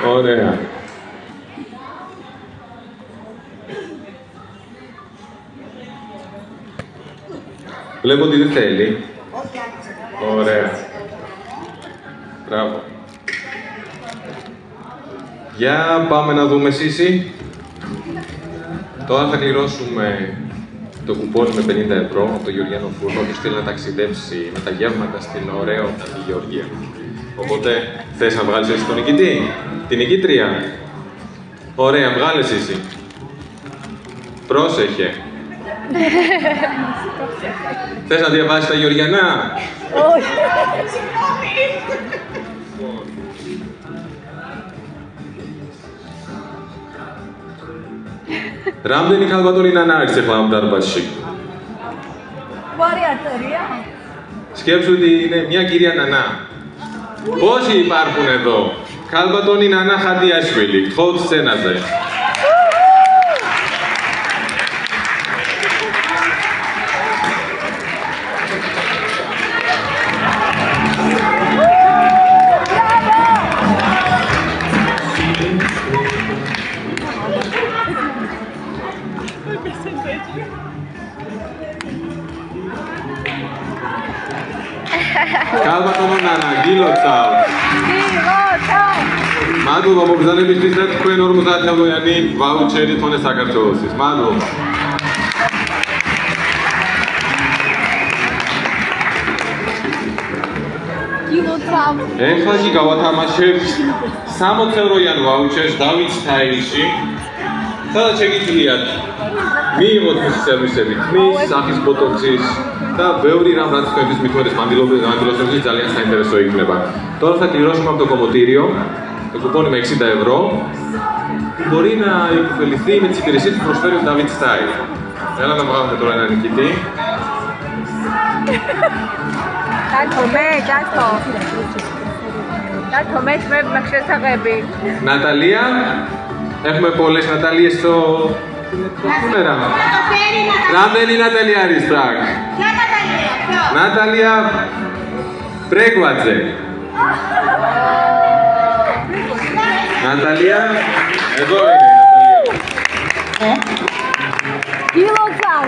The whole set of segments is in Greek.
Ωραία. Βλέπω ότι δεν θέλει. Ωραία. Μπράβο. Για πάμε να δούμε Σύση. Τώρα θα κληρώσουμε το κουπόνι με 50 ευρώ από το Γεωργιανό Φούρνο. Όποιος θέλει να ταξιδέψει με τα γεύματα στην ωραία τη Γεωργία. Οπότε, θες να βγάλεις εσύ τον νικητή, την νικήτρια. Ωραία, βγάλε Σύση. Πρόσεχε. Θες να διαβάσεις τα Γεωργιανά? Όχι. Რამდენი ქალბატონი ნანა არის ახლა ამ დარბაზში? Βαριά. Σκέψου ότι είναι μια κυρία Νανά. Πόσοι υπάρχουν εδώ? Καλμπατόνι Νανά Χαντιάσβιλη, χώου σцέναζε. Καλμπατόνι Νανά, γίλο τσάου. მადლობა მოგზაურობისთვის და თქვენ 50-იანი ვაუჩერი თონე საქართველოსის. მადლობა. ეხლა კი გავათამაშებთ 60-ევროიან ვაუჩერს დავით სტაილში. სადაც შეგიძლიათ მიიღოთ მისი სერვისები, თმის, სახის ბოტოქსის და ბევრი რამ რაც თქვენთვის მithores მანდილოსებში ძალიან საინტერესო იქნება. Τώρα θα κληρώσουμε από το κομμωτήριο το κουπόνι με 60 ευρώ που μπορεί να υποφεληθεί με τις υπηρεσίες που προσφέρει ο David Style. Έλα να βγάλουμε τώρα έναν νικητή. Ναταλία, έχουμε πολλές Ναταλίες στο... Σήμερα. Ράμενη Ναταλία Ριστράκ. Ποια Ναταλία, ποιο? Ναταλία Πρέγκβατζε. Ναταλία, εδώ είναι η Ναταλία. Γιλοτσάκ.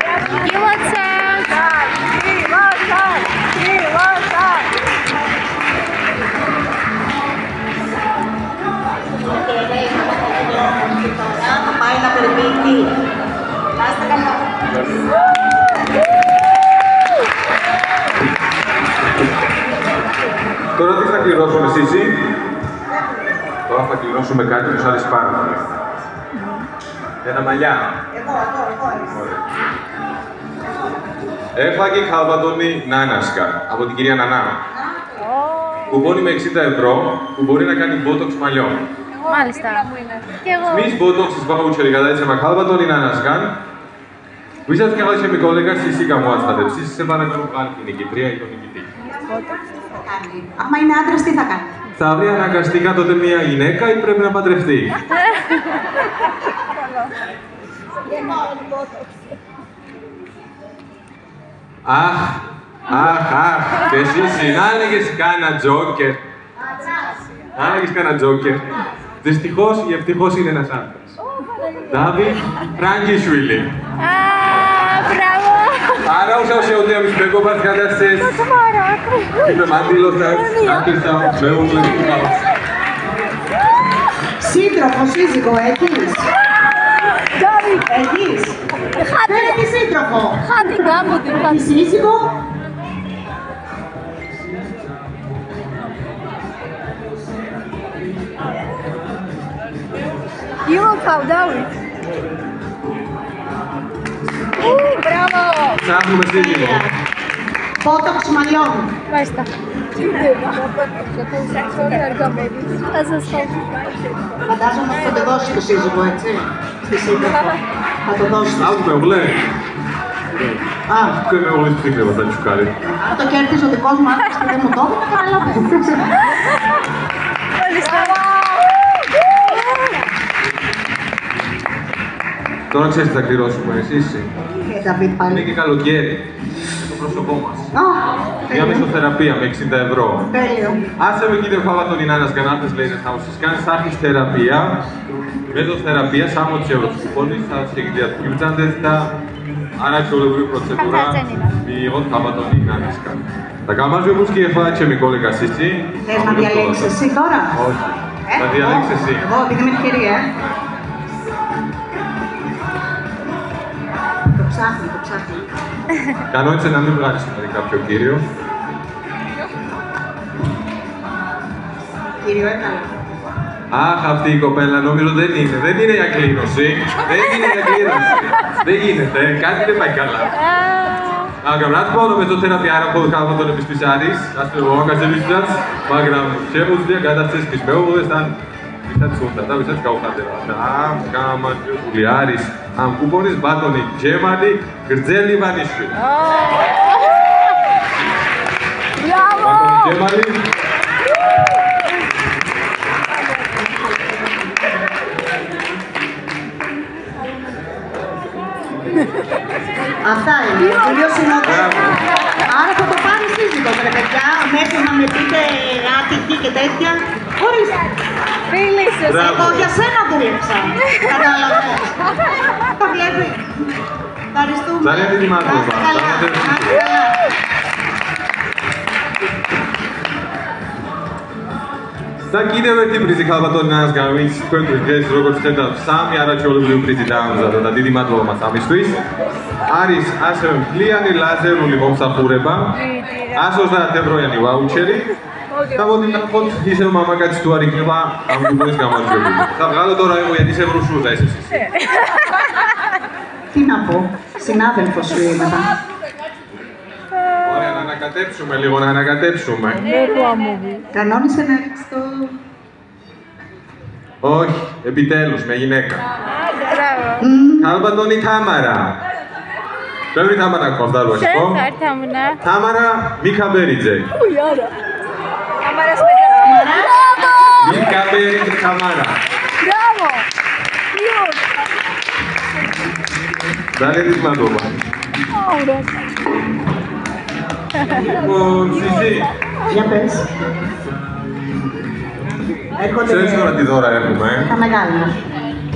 Θα πάει να περιποιηθεί. Να είστε καλά. Τώρα τι θα κληρώσουμε Σύση? Τώρα θα κληρώσουμε κάτι που σου αρέσει πάρα πολύ. Ένα μαλλιά. Εγώ. Έφαγε Καλμπατόνι Νάνασκα από την κυρία Νανά. Κουπόνι με 60 ευρώ που μπορεί να κάνει botox μαλλιών. Μάλιστα. Και εγώ. Μης botox της βάουτσερη გადაეცემა Καλμπατόνι Νάνασκαν. Βίსაც και με κολέγα Σύση καμουάστατεψη. Σε παρακαλώ βγάλει την νικητρία ή τον νικητή. Άμα είναι άντρας, τι θα κάνει? Θα βρει αναγκαστικά τότε μια γυναίκα ή πρέπει να παντρευτεί. Αχ, και εσύ να έλεγες κάνα τζόκερ. Να έλεγες κάνα τζόκερ. Δυστυχώς ή ευτυχώς είναι ένας άντρας. Ντάβιτ Φραγκίσβιλι. Μπράβο. Άρα ουσιαστικά εμείς πέκοπας κατάστες. Είμαι μαντήλωσας, άκρυστα, με ούλες του καλώς. Σύντροφο, σύζυγο, έχεις? Έχεις? Δεν έχεις σύντροφο. Έχεις σύζυγο? Γιλοτσάκ, Ντάβιτ. Μπράβο. Ψάχνουμε σύζυγο. Botox μαλλιών. Μάλιστα. Φαντάζομαι ότι θα το δώσεις το σύζυγο, έτσι, στη σύντροφο. Θα το δώσεις. Άκουμε ουλέ. Και με όλες τις πίκλευα θα τσουκάρει. Αν το κέρδισε ο δικός μου άντρας και δεν μου το έδινε, καλά δεν. Τώρα ξέρεις τι θα κληρώσουμε, εσύ. Νταβίτ πάλι. Είναι και καλοκαίρι. Το πρόσωπό μας. μια μεσοθεραπεία με 60 ευρώ. Τέλειο. Άσε με κύριε Παπατονινά, ένας κανάπτες laser θα σας κάνεις άρχις θεραπεία. Μεθοθεραπεία samo της ευρώ κουπόνης, θα συγκεντριατιούτσαντε τα არაჩვეულებრივი პროცედურა მიიღოთ Παπατονინάς. Τα გამარჯვებულს και εφάჩε με κόλεγα σίτσι. Θες να διαλέξεις εσύ τώρα? Όχι. Θα διαλέξεις εσύ. Εγώ, επειδή είμαι ευκαιρία. Το ψάχνει, το ψάχνει. Κανόνισε να μην βγάλεις δηλαδή κάποιο κύριο. Κύριο έκανα. Αχ, αυτή η κοπέλα νομίζω δεν είναι για κλήρωση. Δεν είναι για κλήρωση. Δεν γίνεται, κάτι δεν πάει καλά. Αγαμνάτ μόνο με το θεραπεία από το κάτω των επιστησάρις, αστρογό καζεβίστας, მაგრამ შემოძლია გადაცესკის მეუღლესთან ვისაც უნდა და ვისაც გავხარდება. ამ გამარჯვებული არის ამ კუპონის ბატონი ჯემალი გრძელი ვანიშვილი. Μπράβο! ჯემალი Αυτά είναι. Τελείως συνοδεύω. Άρα θα το πάρει σύζυγος, ρε παιδιά, μέχρι να με πείτε άτυχη και τέτοια. Ορίστε. Φίλοι σας. Εγώ για σένα δούλεψα. Κατάλαβες. Τα βλέπει. Ευχαριστούμε. Θα είναι έτοιμά του. Να είστε καλά. Να είστε καλά. და კიდევ ერთი პრიზი ქალბატონინას გამის თქვენ დღეს როგორც ხედავთ სამი არაჩვეულებრივი პრიზი დაამზადა და დიდი მადლობა მას ამისთვის. არის ასევე მთლიანი ლაზერული მომსახურება, 130 ევროიანი ვაუჩერი და მოდი ნახოთ ისევ მამაკაცი თუ არ იქნება ამ კუპონის გამარჯვებული. და βγάλω τώρα εγώ γιατί σε βρουσούζα εσείς. Τι να πω, συνάδελφος σου ήμασταν. Ωραία, να ανακατέψουμε λίγο, να ανακατέψουμε. Κανόνισε να ρίξει το... Όχι, επιτέλους, με γυναίκα. Καλμπατόνι Τάμαρα. Πρέπει Τάμαρα κοντά βασικό. Τάμαρα Μικαμπέριτζε. Μικαμπέριτζε Τάμαρα. Μπράβο! Δάλε της μαντώμα. Λοιπόν, Σιζή. Για πες. Έρχονται... Ξέρεις τώρα τι δώρα έχουμε, Τα μεγάλα.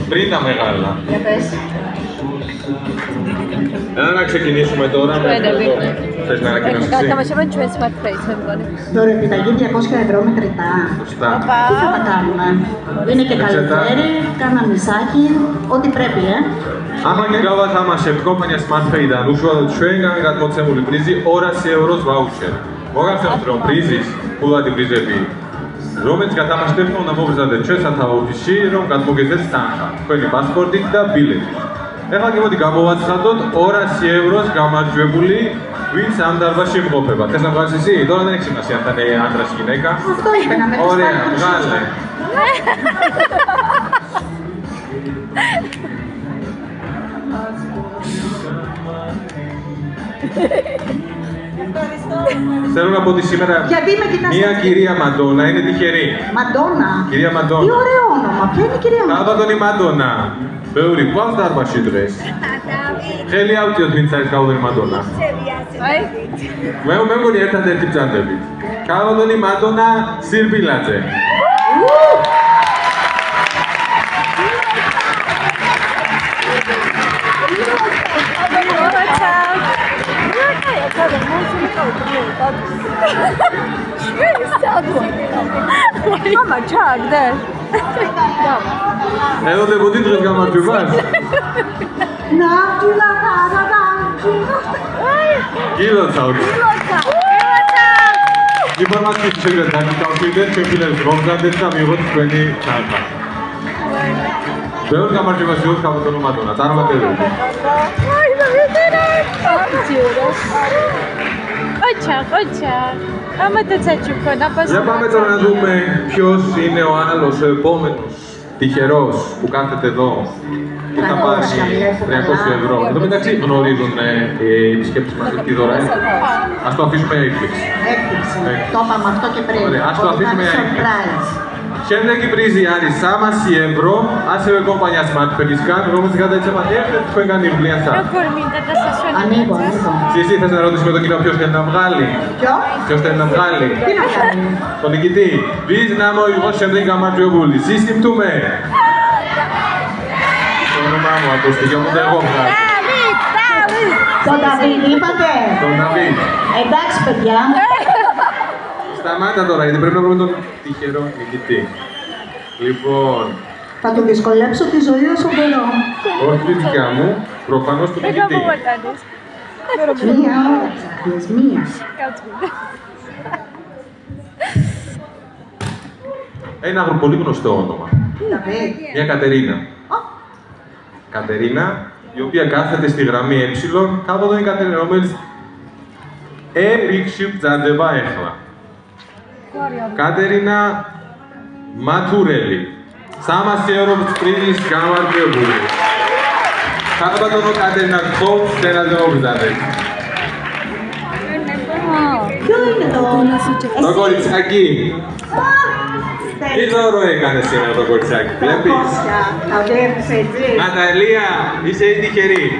Πριν τα μεγάλα. Για πες. Έλα να ξεκινήσουμε τώρα με το... Θες να ανακοινώσεις εσύ. Καταμασιάμε ჩვენს smartphones, με μგონი. Τώρα επιταγή 200 ευρώ μετρητά. Σωστά. Τι θα τα κάνουμε. Είναι και καλοκαίρι, κάνα μισάκι, ό,τι πρέπει, Άμα και გავათამაშებთ კომპანია Smartpay-დან უშუალოდ ჩვენგან გადმოცემული პრიზი 200 ევროს ვაუჩერი. მოგახსენოთ, რომ პრიზის ფულადი პრიზები, რომელიც გათამაშდებთ, უნდა მოგზადეთ ჩვენ სათავო ოფისში, რომ გადმოგეცეთ თანხა, თქვენი პასპორტით და ბილეთით. ეხლა კი მოდი გამოვაცხადოთ 200 ევროს გამარჯვებული, ვინც ამ დარბაზში იმყოფება. Θες να βγάλεις εσύ, τώρα δεν έχει σημασία αν θα είναι άντρας ή γυναίκα. Αυτό είπε, να με Ωραία, βγάλε. Θέλω να πω ότι σήμερα μια κυρία Μαντώνα είναι τυχερή. Μαντώνα. Κυρία Μαντώνα. Τι ωραίο όνομα. Ποια είναι η κυρία Μαντώνα. Καλμπατόνι Μαντώνα. Ბევრი გვაქვს დარბაზში დღეს. ხელი ავწიოთ ვინც არის καλბატონი Მადონა. მე მგონი ერთადერთი ბრძანდებით. καλბატონი Მადონა სირბილაძე. Mama, čak, da. Evo te budi drž გამარჯვებას. Ნავთილა კარადანჩი. გილოცავთ. ინფორმაციის შეგრეთ დაგიკავშირდეთ, შეფილებს მომგადეთ და მიიღოთ თქვენი თანხა. ბევრ გამარჯვებას ვიოთ καλბატონო Მადონა, წარმატებები. Očak. Άμα το τσατσούκο, να πας... Για πάμε τώρα να δούμε ποιος είναι ο άλλος, ο επόμενος τυχερός που κάθεται εδώ και θα πάρει 300 ευρώ. Εν τω μεταξύ γνωρίζουν οι επισκέπτες μας τι δώρα είναι. Ας το αφήσουμε έκπληξη. Έκπληξη. Το είπαμε αυτό και πριν. Ωραία, ας το αφήσουμε έκπληξη. Შემდეგი პრიზი არის 300 ევრო, ასევე კომპანიას მარტფერისგან, რომელიც გადაეცემა ერთ-ერთ თქვენგან იღბლიან სახლს. როგორ მინდა დასასვენებლად. Sisi, θες να ρωτήσουμε τον κύριο ποιος θέλει να βγάλει. Ποιος θέλει να βγάλει. Το νικητή. Βις να μοηγώ შემდეგი გამარჯვებული. Συστηπτούμε. Το όνομά μου ακούστηκε, όμως δεν εγώ βγάζω. Τον Νταβίδ είπατε. Τον Νταβίδ. Εντάξει παιδιά. Σταμάτα τώρα, γιατί πρέπει να βρούμε τον τυχερό νικητή. Λοιπόν... Θα του δυσκολέψω τη ζωή όσο μπορώ. Όχι τη δικιά μου, προφανώς του νικητή. Μία ώρα ψάχνεις, μία. Ένα πολύ γνωστό όνομα. Μια Κατερίνα. Κατερίνα, η οποία κάθεται στη γραμμή ε, κάτω είναι Κατερίνα, რომელიც ρίξει ψαντεβά έχλα. Κατερίνα Ματουρέλη. Σάμαστε εύρο πρίζης გამარჯვებული. Σάββατο Κατερίνα Κόψ, ένα δεόπιζατε. Ποιο είναι το... Το κοριτσάκι. Τι δώρο έκανε σήμερα το κοριτσάκι, βλέπεις. Τα βλέπεις έτσι. Ναταλία, είσαι η τυχερή.